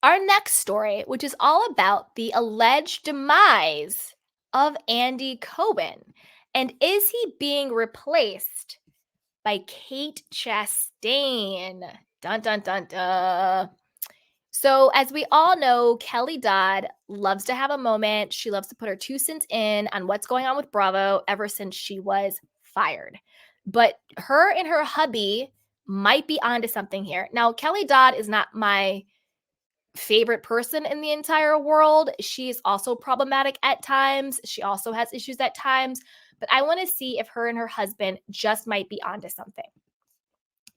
our next story, which is all about the alleged demise of Andy Cohen. And is he being replaced by Kate Chastain? Dun dun dun dun. So, as we all know, Kelly Dodd loves to have a moment. She loves to put her 2 cents in on what's going on with Bravo ever since she was fired. But her and her hubby might be onto something here. Now, Kelly Dodd is not my favorite person in the entire world. She's also problematic at times. She also has issues at times. But I want to see if her and her husband just might be onto something.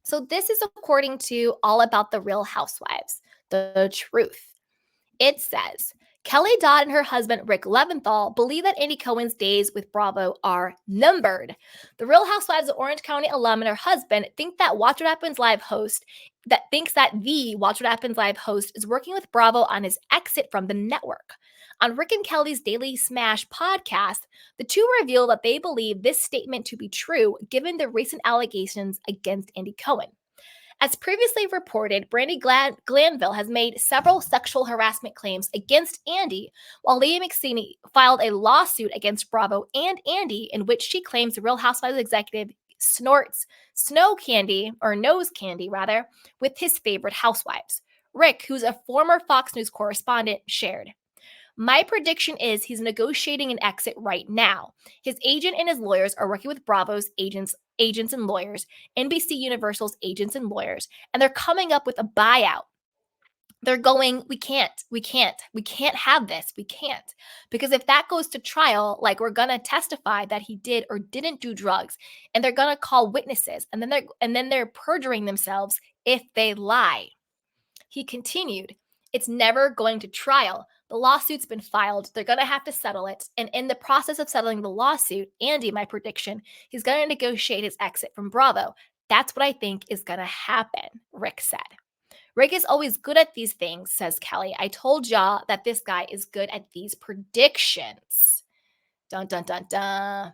So, this is according to All About the Real Housewives, the truth. It says Kelly Dodd and her husband, Rick Leventhal, believe that Andy Cohen's days with Bravo are numbered. The Real Housewives of Orange County alum and her husband think that Watch What Happens Live host the Watch What Happens Live host is working with Bravo on his exit from the network. On Rick and Kelly's Daily Smash podcast, the two reveal that they believe this statement to be true given the recent allegations against Andy Cohen. As previously reported, Brandi Glanville has made several sexual harassment claims against Andy, while Leah McSweeney filed a lawsuit against Bravo and Andy in which she claims the Real Housewives executive snorts nose candy with his favorite housewives. Rick, who's a former Fox News correspondent, shared, "My prediction is he's negotiating an exit right now. His agent and his lawyers are working with Bravo's agents and lawyers, NBC Universal's agents and lawyers, and they're coming up with a buyout. They're going, we can't have this. We can't. Because if that goes to trial, like we're going to testify that he did or didn't do drugs, and they're going to call witnesses, and then they're perjuring themselves if they lie." He continued, "It's never going to trial. The lawsuit's been filed. They're going to have to settle it. And in the process of settling the lawsuit, Andy, my prediction, he's going to negotiate his exit from Bravo. That's what I think is going to happen," Rick said. "Rick is always good at these things," says Kelly. "I told y'all that this guy is good at these predictions." Dun, dun, dun, dun.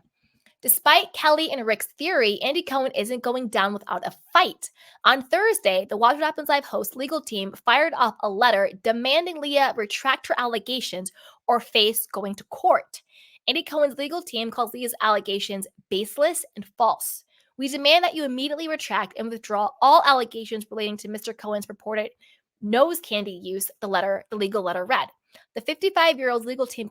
Despite Kelly and Rick's theory, Andy Cohen isn't going down without a fight. On Thursday, the Watch What Happens Live host legal team fired off a letter demanding Leah retract her allegations or face going to court. Andy Cohen's legal team calls Leah's allegations baseless and false. "We demand that you immediately retract and withdraw all allegations relating to Mr. Cohen's purported nose candy use," the legal letter read. The 55-year-old legal team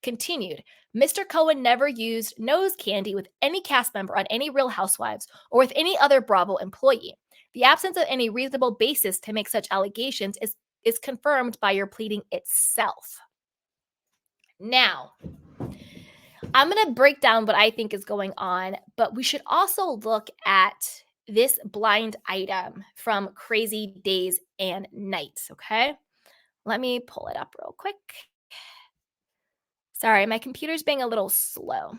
continued, "Mr. Cohen never used nose candy with any cast member on any Real Housewives or with any other Bravo employee. The absence of any reasonable basis to make such allegations is confirmed by your pleading itself." Now, I'm going to break down what I think is going on, but we should also look at this blind item from Crazy Days and Nights, okay? Let me pull it up real quick. Sorry, my computer's being a little slow.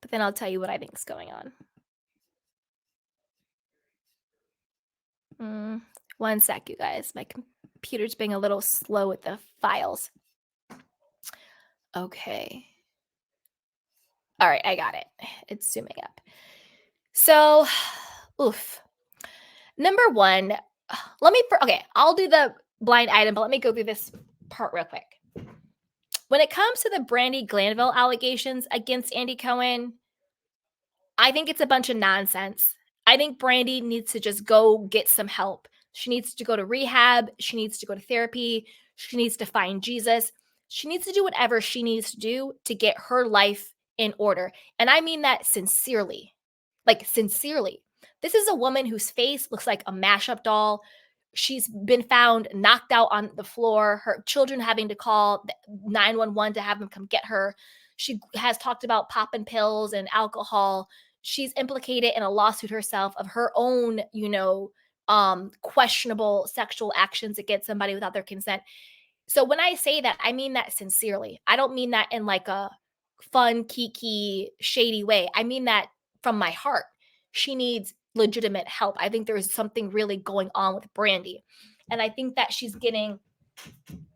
But then I'll tell you what I think is going on. One sec, you guys. My computer's being a little slow with the files. Okay. All right, I got it. It's zooming up. So, Number one, I'll do the blind item, but let me go through this part real quick. When it comes to the Brandi Glanville allegations against Andy Cohen, I think it's a bunch of nonsense. I think Brandi needs to just go get some help. She needs to go to rehab. She needs to go to therapy. She needs to find Jesus. She needs to do whatever she needs to do to get her life in order. And I mean that sincerely. Like, sincerely. This is a woman whose face looks like a mashup doll. She's been found knocked out on the floor, her children having to call 911 to have them come get her. She has talked about popping pills and alcohol. She's implicated in a lawsuit herself of her own, questionable sexual actions against somebody without their consent. So when I say that, I mean that sincerely. I don't mean that in like a fun, kiki, shady way. I mean that from my heart. She needs legitimate help. I think there's something really going on with Brandi. And I think that she's getting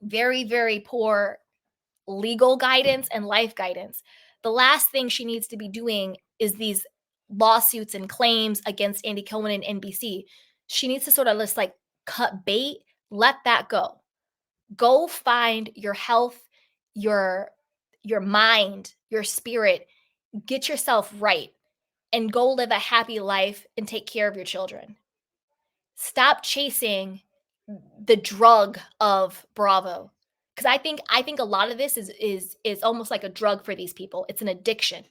very, very poor legal guidance and life guidance. The last thing she needs to be doing is these lawsuits and claims against Andy Cohen and NBC. She needs to sort of just like cut bait, let that go. Go find your health, your mind, your spirit, get yourself right and go live a happy life and take care of your children. Stop chasing the drug of Bravo. Cuz I think a lot of this is almost like a drug for these people. It's an addiction.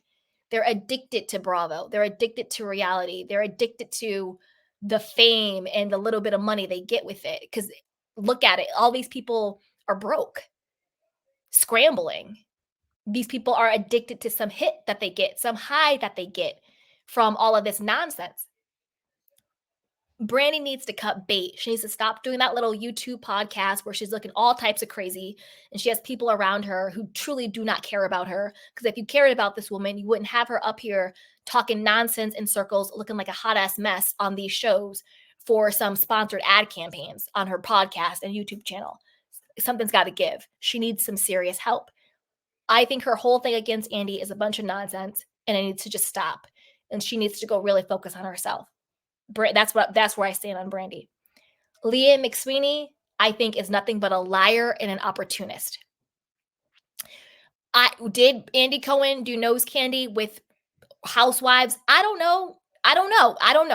They're addicted to Bravo. They're addicted to reality. They're addicted to the fame and the little bit of money they get with it. Cuz look at it. All these people are broke, scrambling. These people are addicted to some hit that they get, some high that they get from all of this nonsense. Brandy needs to cut bait. She needs to stop doing that little YouTube podcast where she's looking all types of crazy and she has people around her who truly do not care about her. Because if you cared about this woman, you wouldn't have her up here talking nonsense in circles, looking like a hot ass mess on these shows for some sponsored ad campaigns on her podcast and YouTube channel. Something's got to give. She needs some serious help. I think her whole thing against Andy is a bunch of nonsense and it needs to just stop. And she needs to go really focus on herself. That's where I stand on Brandy. Leah McSweeney, I think, is nothing but a liar and an opportunist. Did Andy Cohen do nose candy with housewives? I don't know.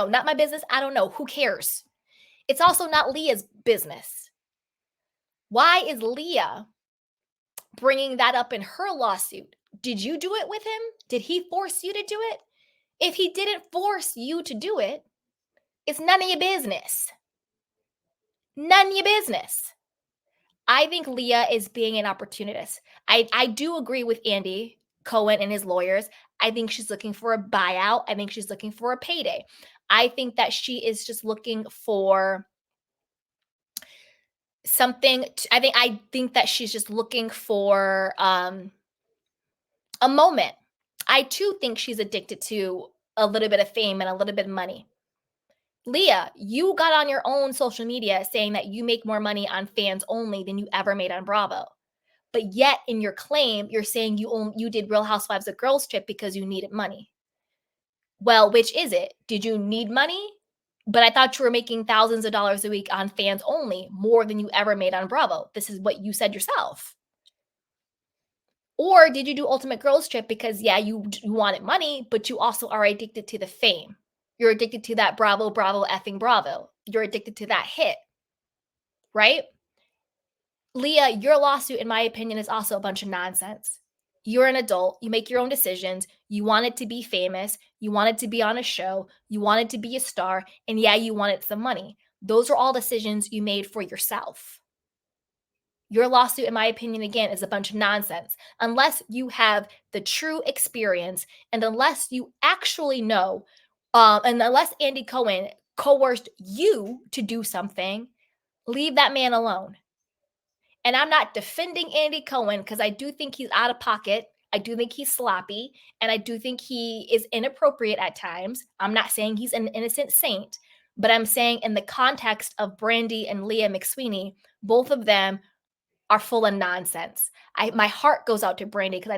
Not my business. I don't know. Who cares? It's also not Leah's business. Why is Leah bringing that up in her lawsuit? Did you do it with him? Did he force you to do it? If he didn't force you to do it, it's none of your business. None of your business. I think Leah is being an opportunist. I do agree with Andy Cohen and his lawyers. I think she's looking for a buyout. I think she's looking for a payday. I think that she is just looking for something. I think that she's just looking for a moment. I too think she's addicted to a little bit of fame and a little bit of money. Leah, you got on your own social media saying that you make more money on fans only than you ever made on Bravo. But yet in your claim, you're saying you did Real Housewives of Girls Trip because you needed money. Well, which is it? Did you need money? But I thought you were making thousands of dollars a week on fans only, more than you ever made on Bravo. This is what you said yourself. Or did you do Ultimate Girls Trip because, yeah, you wanted money, but you also are addicted to the fame. You're addicted to that Bravo, effing Bravo. You're addicted to that hit, right? Leah, your lawsuit, in my opinion, is also a bunch of nonsense. You're an adult. You make your own decisions. You wanted to be famous. You wanted to be on a show. You wanted to be a star. And yeah, you wanted some money. Those are all decisions you made for yourself. Your lawsuit, in my opinion, again, is a bunch of nonsense. Unless you have the true experience and unless you actually know, and unless Andy Cohen coerced you to do something, leave that man alone. And I'm not defending Andy Cohen because I do think he's out of pocket. I do think he's sloppy. And I do think he is inappropriate at times. I'm not saying he's an innocent saint, but I'm saying in the context of Brandy and Leah McSweeney, both of them are full of nonsense. My heart goes out to Brandy because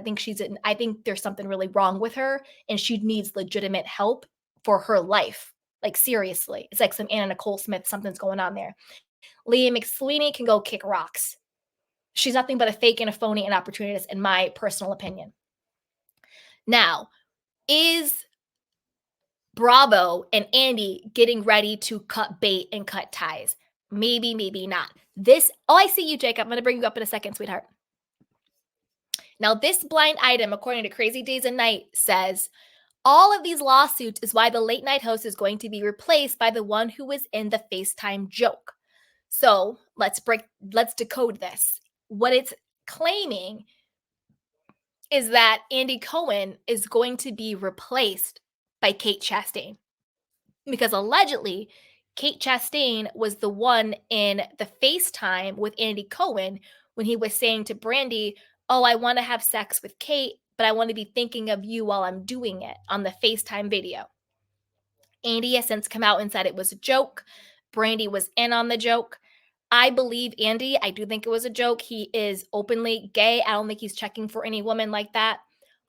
I think there's something really wrong with her and she needs legitimate help for her life. Like seriously, it's like some Anna Nicole Smith, something's going on there. Leah McSweeney can go kick rocks. She's nothing but a fake and a phony and opportunist, in my personal opinion. Now, is Bravo and Andy getting ready to cut bait and cut ties? Maybe, maybe not. I see you, Jacob. I'm going to bring you up in a second, sweetheart. Now, this blind item, according to Crazy Days and Night, says all of these lawsuits is why the late night host is going to be replaced by the one who was in the FaceTime joke. So let's decode this. What it's claiming is that Andy Cohen is going to be replaced by Kate Chastain. Because allegedly, Kate Chastain was the one in the FaceTime with Andy Cohen when he was saying to Brandy, oh, I want to have sex with Kate, but I want to be thinking of you while I'm doing it on the FaceTime video. Andy has since come out and said it was a joke. Brandy was in on the joke. I believe Andy. I do think it was a joke. He is openly gay. I don't think he's checking for any woman like that.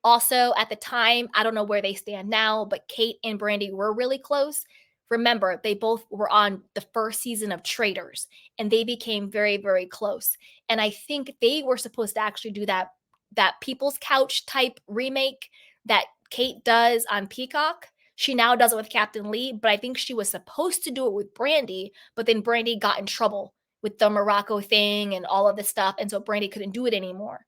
Also, at the time, I don't know where they stand now, but Kate and Brandy were really close. Remember, they both were on the first season of Traitors, and they became very, very close. And I think they were supposed to actually do that People's Couch type remake that Kate does on Peacock. She now does it with Captain Lee, but I think she was supposed to do it with Brandy, but then Brandy got in trouble with the Morocco thing and all of this stuff, and so Brandy couldn't do it anymore.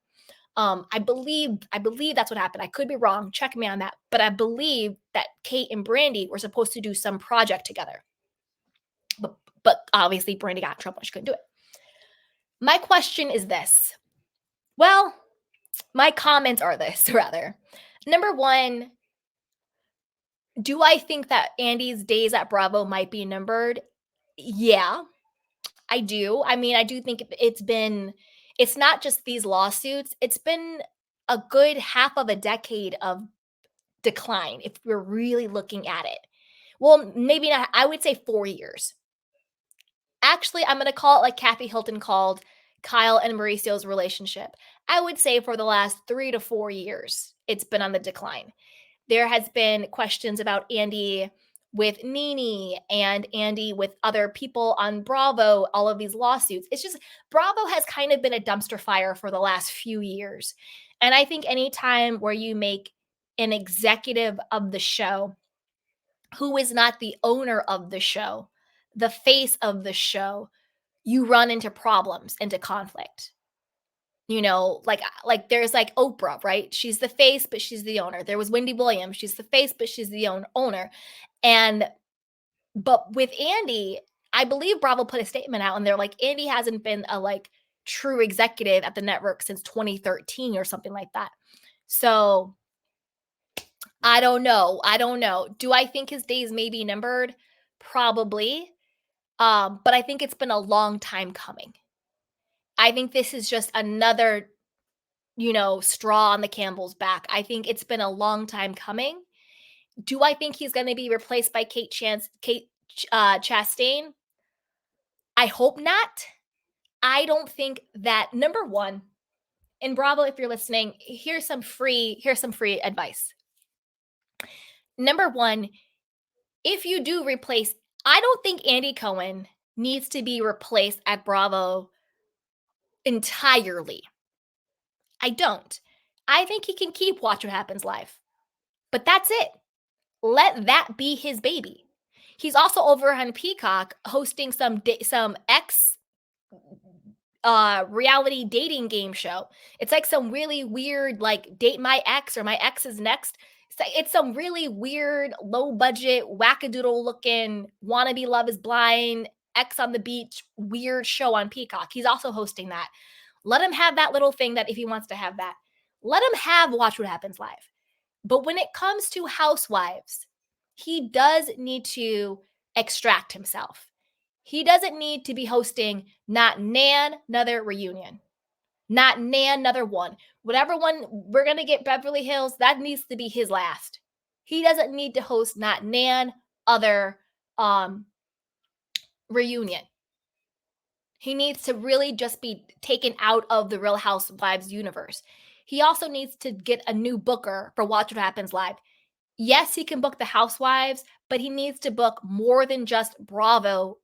I believe that's what happened. I could be wrong. Check me on that. But I believe that Kate and Brandy were supposed to do some project together. But obviously Brandy got in trouble. She couldn't do it. My question is this. Well, my comments are this, rather. Number one, do I think that Andy's days at Bravo might be numbered? Yeah, I do. I mean, I do think it's not just these lawsuits, it's been a good half of a decade of decline if we're really looking at it. Well, maybe not. I would say 4 years. Actually, I'm going to call it like Kathy Hilton called Kyle and Mauricio's relationship. I would say for the last 3 to 4 years, it's been on the decline. There has been questions about Andy with Nene and Andy with other people on Bravo, all of these lawsuits. It's just Bravo has kind of been a dumpster fire for the last few years. And I think anytime where you make an executive of the show who is not the owner of the show, the face of the show, you run into problems, into conflict. Like there's like Oprah, right? She's the face, but she's the owner. There was Wendy Williams. She's the face, but she's the owner. But with Andy, I believe Bravo put a statement out and they're like, Andy hasn't been a like true executive at the network since 2013 or something like that. So I don't know. Do I think his days may be numbered? Probably. But I think it's been a long time coming. I think this is just another, straw on the camel's back. I think it's been a long time coming. Do I think he's going to be replaced by Kate Chastain? I hope not. I don't think that, number one, and Bravo, if you're listening, here's some free advice. Number one, if you do replace, I don't think Andy Cohen needs to be replaced at Bravo entirely. I don't. I think he can keep Watch What Happens Live. But that's it. Let that be his baby. He's also over on Peacock hosting some ex reality dating game show. It's like some really weird, like Date My Ex or My Ex is Next. It's some really weird, low budget, wackadoodle looking, wannabe Love is Blind, Ex on the Beach, weird show on Peacock. He's also hosting that. Let him have that little thing that if he wants to have that. Let him have Watch What Happens Live. But when it comes to Housewives, he does need to extract himself. He doesn't need to be hosting not Nan, another reunion. Not Nan, another one. Whatever one we're going to get Beverly Hills, that needs to be his last. He doesn't need to host not Nan, other reunion. He needs to really just be taken out of the Real Housewives universe. He also needs to get a new booker for Watch What Happens Live. Yes, he can book the Housewives, but he needs to book more than just Bravo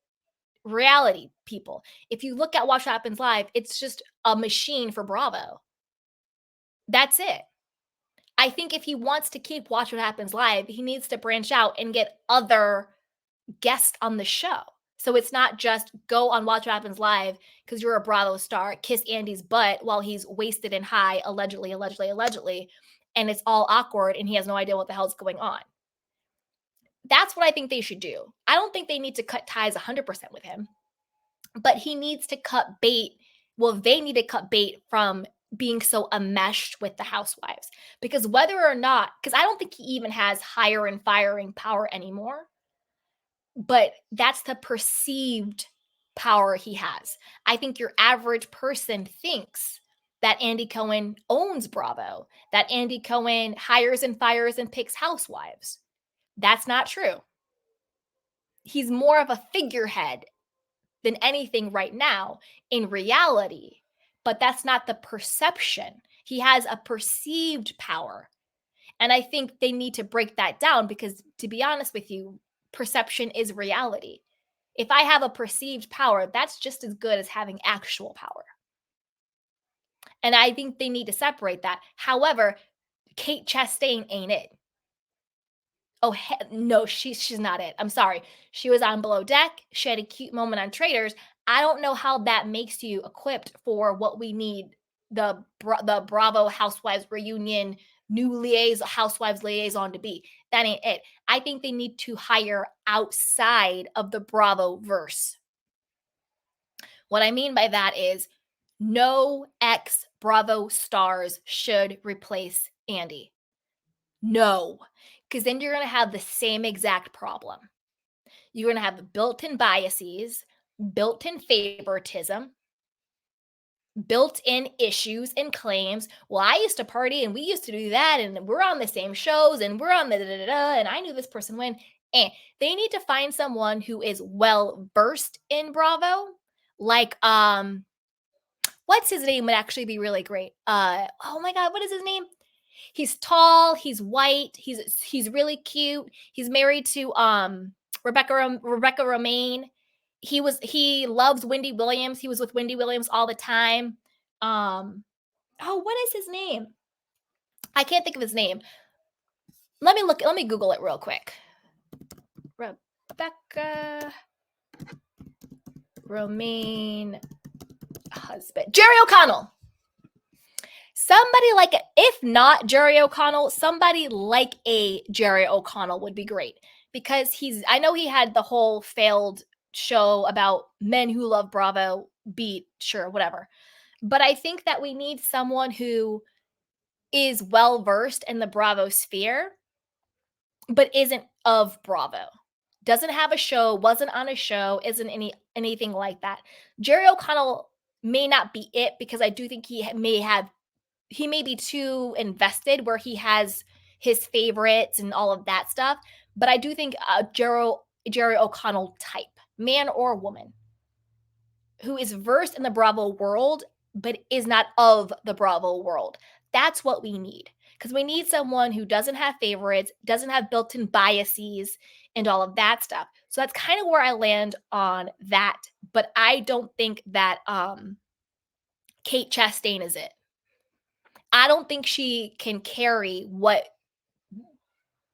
reality people. If you look at Watch What Happens Live, it's just a machine for Bravo. That's it. I think if he wants to keep Watch What Happens Live, he needs to branch out and get other guests on the show. So it's not just go on Watch What Happens Live because you're a Bravo star, kiss Andy's butt while he's wasted and high, allegedly, and it's all awkward and he has no idea what the hell's going on. That's what I think they should do. I don't think they need to cut ties 100% with him, but he needs to cut bait. Well, they need to cut bait from being so enmeshed with the Housewives. Because whether or not, because I don't think he even has hiring and firing power anymore, but that's the perceived power he has. I think your average person thinks that Andy Cohen owns Bravo, that Andy Cohen hires and fires and picks housewives. That's not true. He's more of a figurehead than anything right now in reality, but that's not the perception. He has a perceived power. And I think they need to break that down because, to be honest with you, perception is reality. If I have a perceived power, that's just as good as having actual power. And I think they need to separate that. However, Kate Chastain ain't it. Oh, no, she's not it. I'm sorry. She was on Below Deck. She had a cute moment on Traitors. I don't know how that makes you equipped for what we need the Bravo Housewives reunion new housewives liaison to be. That ain't it. I think they need to hire outside of the Bravo verse. What I mean by that is no ex-Bravo stars should replace Andy. No, because then you're going to have the same exact problem. You're going to have built-in biases, built-in favoritism, built-in issues and claims. Well, I used to party and we used to do that and we're on the same shows and we're on the da-da-da-da and I knew this person when. They need to find someone who is well-versed in Bravo. Like, what's his name would actually be really great. Oh my God, what is his name? He's tall, he's white, he's really cute. He's married to Rebecca Romaine. He loves Wendy Williams. He was with Wendy Williams all the time. What is his name? I can't think of his name. Let me Google it real quick. Rebecca Romaine husband. Jerry O'Connell. Somebody like, if not Jerry O'Connell, somebody like a Jerry O'Connell would be great because I know he had the whole failed show about men who love Bravo, sure, whatever. But I think that we need someone who is well-versed in the Bravo sphere, but isn't of Bravo. Doesn't have a show, wasn't on a show, isn't anything like that. Jerry O'Connell may not be it because I do think he may be too invested where he has his favorites and all of that stuff. But I do think Jerry O'Connell type, man or woman, who is versed in the Bravo world, but is not of the Bravo world. That's what we need. Because we need someone who doesn't have favorites, doesn't have built-in biases, and all of that stuff. So that's kind of where I land on that. But I don't think that Kate Chastain is it. I don't think she can carry what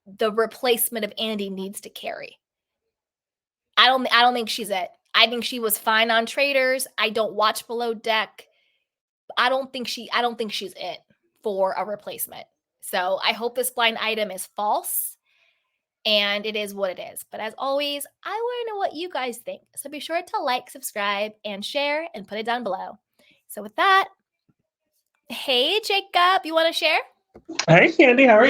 the replacement of Andy needs to carry. I don't think she's it. I think she was fine on Traitors. I don't watch Below Deck. I don't think she's it for a replacement. So I hope this blind item is false and it is what it is. But as always, I want to know what you guys think. So be sure to like, subscribe, and share and put it down below. So with that, hey, Jacob, you want to share? Hey, Candy, how are you?